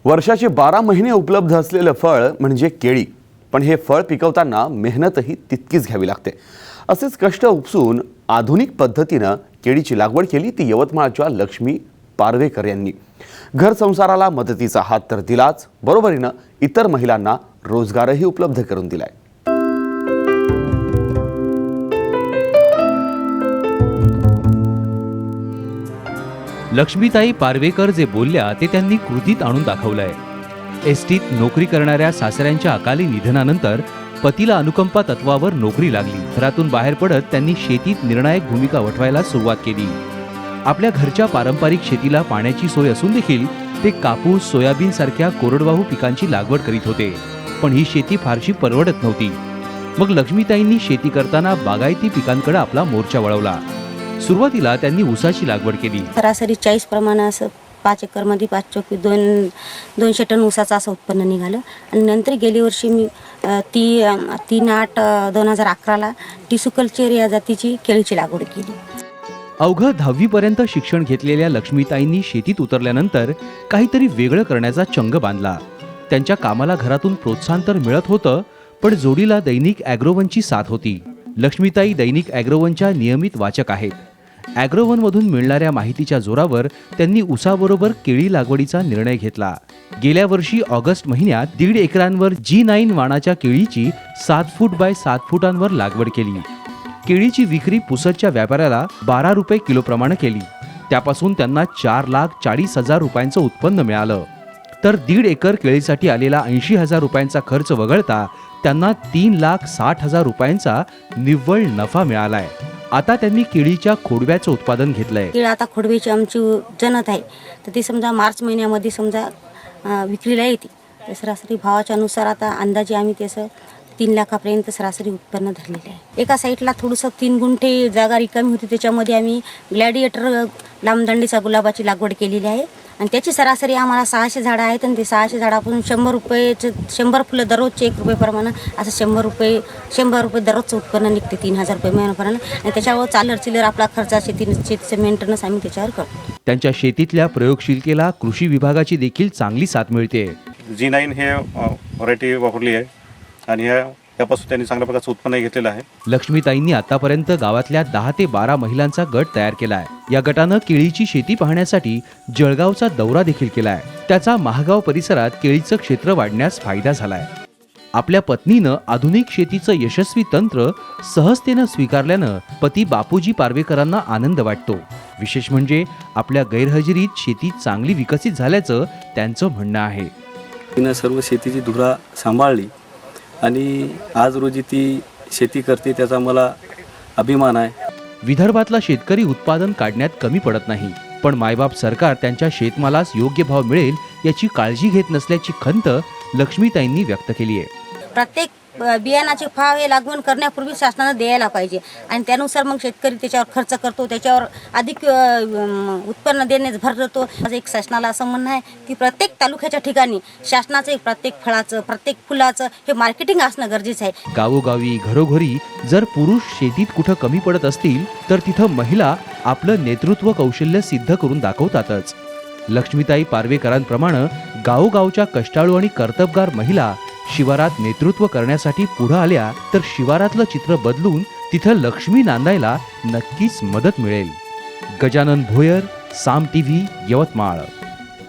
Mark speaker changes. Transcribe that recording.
Speaker 1: वर्षाचे 12 महिने उपलब्ध असलेलं फळ म्हणजे केळी. पण हे फळ पिकवताना मेहनतही तितकीच घ्यावी लागते. असेच कष्ट उपसून आधुनिक पद्धतीनं केळीची लागवड केली ती यवतमाळच्या लक्ष्मी पारवेकर यांनी. घर संसाराला मदतीचा हात तर दिलाच, बरोबरीनं इतर महिलांना रोजगारही उपलब्ध करून दिलाय.
Speaker 2: लक्ष्मीताई पारवेकर जे बोलल्या ते त्यांनी कृतीत आणून दाखवलंय. एसटीत नोकरी करणाऱ्या सासऱ्यांच्या अकाली निधनानंतर पतीला अनुकंपा तत्वावर नोकरी लागली. घरातून बाहेर पडत त्यांनी शेतीत निर्णायक भूमिका वठवायला सुरुवात केली. आपल्या घरच्या पारंपरिक शेतीला पाण्याची सोय असून देखील ते कापूस, सोयाबीन सारख्या कोरडवाहू पिकांची लागवड करीत होते. पण ही शेती फारशी परवडत नव्हती. मग लक्ष्मीताईंनी शेती करताना बागायती पिकांकडे आपला मोर्चा वळवला. सुरुवातीला त्यांनी ऊसाची लागवड केली.
Speaker 3: सरासरी 40 प्रमाणे असं 5 एकरमध्ये 5 चौकी 200 टन ऊसाचं असं उत्पन्न निघालं. आणि नंतर गेली वर्षी मी 3/8/2011ला टिसू कल्चर या जातीची केळीची लागवड केली.
Speaker 2: अवघं 10वी पर्यंत शिक्षण घेतलेल्या लक्ष्मीताईंनी शेतीत उतरल्यानंतर काहीतरी वेगळं करण्याचा चंग बांधला. त्यांच्या कामाला घरातून प्रोत्साहन तर मिळत होतं, पण जोडीला दैनिक ॲग्रोवनची साथ होती. लक्ष्मीताई दैनिक ॲग्रोवनच्या नियमित वाचक आहेत. ॲग्रोवनमधून मिळणाऱ्या माहितीच्या जोरावर त्यांनी ऊसाबरोबर केळी लागवडीचा निर्णय घेतला. गेल्या वर्षी ऑगस्ट महिन्यात 1.5 एकरांवर G9 वाणाच्या केळीची 7 फूट बाय 7 फुटांवर लागवड केली. केळीची विक्री पुसदच्या व्यापाऱ्याला 12 रुपये किलोप्रमाणे केली. त्यापासून त्यांना 4,40,000 रुपयांचं उत्पन्न मिळालं. तर 1.5 एकर केळीसाठी आलेला 80,000 रुपयांचा खर्च वगळता त्यांना 3,60,000 रुपयांचा निव्वळ नफा मिळालाय. आता त्यांनी केळीच्या खोडव्याचं उत्पादन घेतलंय.
Speaker 3: केळी आता खोडव्याची आमची जनत आहे, तर ती समजा मार्च महिन्यामध्ये समजा विक्रीला येते. तर सरासरी भावाच्या अनुसार आता अंदाजे आम्ही त्याचं 3 लाखापर्यंत सरासरी उत्पन्न धरलेलं आहे. एका साईडला थोडंसं 3 गुंठे जागा रिकामी होती, त्याच्यामध्ये आम्ही ग्लॅडिएटर लांबदंडीचा गुलाबाची लागवड केलेली आहे. आणि त्याची सरासरी आम्हाला 600 झाडं आहेत. आणि ते 600 झाडापासून 100 रुपयेचं 100 फुलं दररोजचे 1 रुपये प्रमाणे असं 100 रुपये दररोजचं उत्पन्न निघते. 3,000 रुपये महिन्यापर्यंत. आणि त्याच्यावर चालर आपला खर्च शेतीचं मेंटेनन्स आम्ही त्याच्यावर करतो.
Speaker 2: त्यांच्या शेतीतल्या प्रयोगशीलतेला कृषी विभागाची देखील चांगली साथ मिळते.
Speaker 4: G9 हे व्हरायटी वापरली आहे आणि त्यापासून त्यांनी चांगल्या प्रकारचं उत्पन्न घेतलेलं आहे.
Speaker 2: लक्ष्मीताईंनी आतापर्यंत गावातल्या 10 ते 12 महिलांचा गट तयार केलाय. या गटानं केळीची शेती पाहण्यासाठी जळगावचा दौरा देखील केलाय. त्याचा महागाव परिसरात केळीचं क्षेत्र वाढण्यास फायदा झालाय. आपल्या पत्नीनं आधुनिक शेतीचं यशस्वी तंत्र सहजतेनं स्वीकारल्यानं पती बापूजी पारवेकरांना आनंद वाटतो. विशेष म्हणजे आपल्या गैरहजेरीत शेती चांगली विकसित झाल्याचं त्यांचं म्हणणं आहे.
Speaker 5: तिनं सर्व शेतीची धुरा सांभाळली आणि आज रोजी ती शेती करते, त्याचा मला अभिमान आहे.
Speaker 2: विदर्भातला शेतकरी उत्पादन काढण्यात कमी पडत नाही, पण मायबाप सरकार त्यांच्या शेतमालास योग्य भाव मिळेल याची काळजी घेत नसल्याची खंत लक्ष्मीताईंनी व्यक्त केली आहे.
Speaker 3: प्रत्येक बियाणाचे भाव हे लागवड करण्यापूर्वी शासनानं द्यायला पाहिजे. आणि त्यानुसार मग शेतकरी त्याच्यावर खर्च करतो, त्याच्यावर अधिक उत्पन्न देण्यास भर देतो. माझं एक शासनाला असं म्हणणं आहे की प्रत्येक तालुक्याच्या ठिकाणी शासनाचं प्रत्येक फळाचं, प्रत्येक फुलाचं हे मार्केटिंग असणं गरजेचं आहे.
Speaker 2: गावोगावी घरोघरी जर पुरुष शेतीत कुठं कमी पडत असतील तर तिथं महिला आपलं नेतृत्व कौशल्य सिद्ध करून दाखवतातच. लक्ष्मीताई पारवेकरांप्रमाणे गावोगावच्या कष्टाळू आणि कर्तबगार महिला शिवारात नेतृत्व करण्यासाठी पुढे आल्या तर शिवारातलं चित्र बदलून तिथं लक्ष्मी नांदायला नक्कीच मदत मिळेल. गजानन भोयर, साम TV, यवतमाळ.